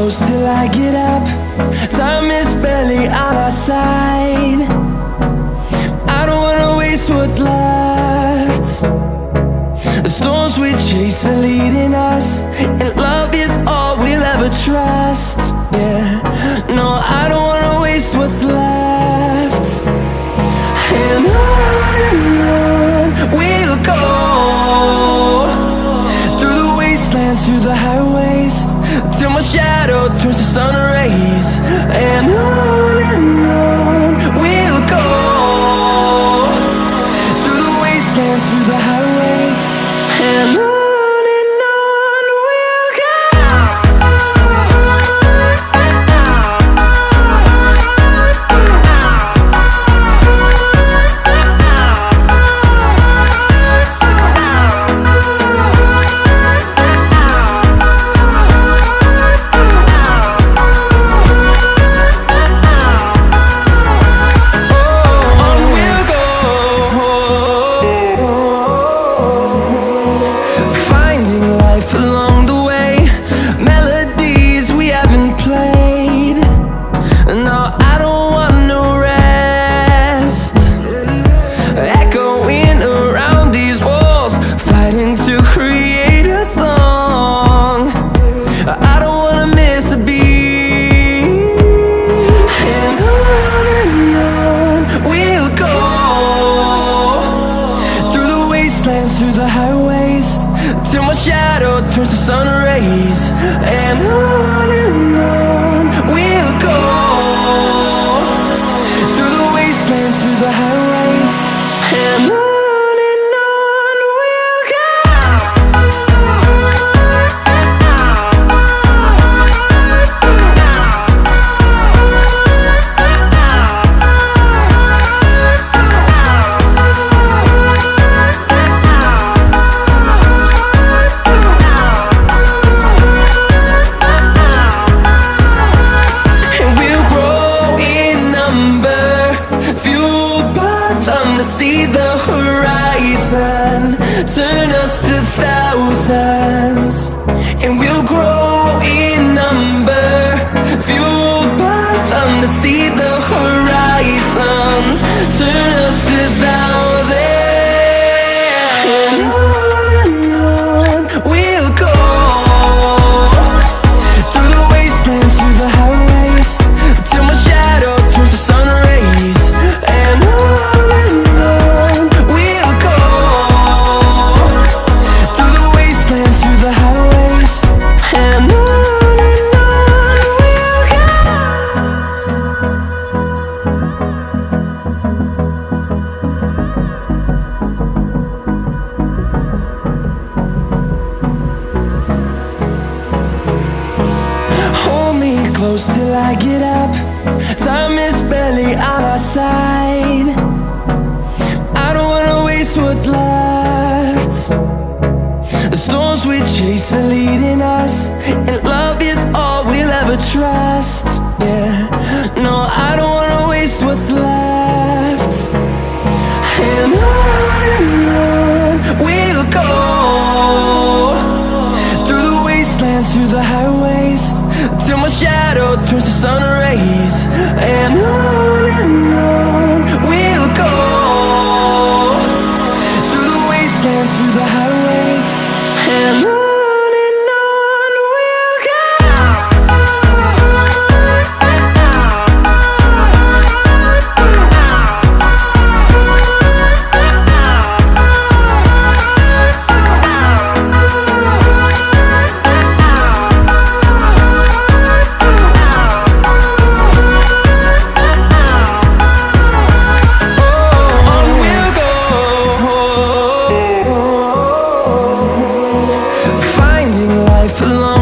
close till I get up. Time is barely on our side. I don't wanna waste what's left. The storms we chase are leading us, and love is all we'll ever trust. Yeah, no, I don't wanna waste what's left. And on we'll go, through the wastelands, through the highways, till my shadow turns to sun rays. And on we'll go, through the wastelands, through the highways, and on we'll go. Through the highways, till my shadow turns to sun rays. And on we'll go, through the wastelands, through the highways, and on we'll go. To see the horizon turn us to thousands, and we'll grow in number, fueled by them. To see the horizon turn us to thousands, and on we'll go, through the wastelands, through the highways, till my shadow turns to sun rays. And close till I get up. Time is barely on our side. I don't wanna waste what's left. The storms we chase are leading us, and love is all we'll ever trust. Yeah, no, I don't wanna waste what's left. And on we'll go, through the wastelands, through the highways, till my shadow turns to sun rays. And on we'll go, through the wastelands, through the highways, and on we'll go. Life alone.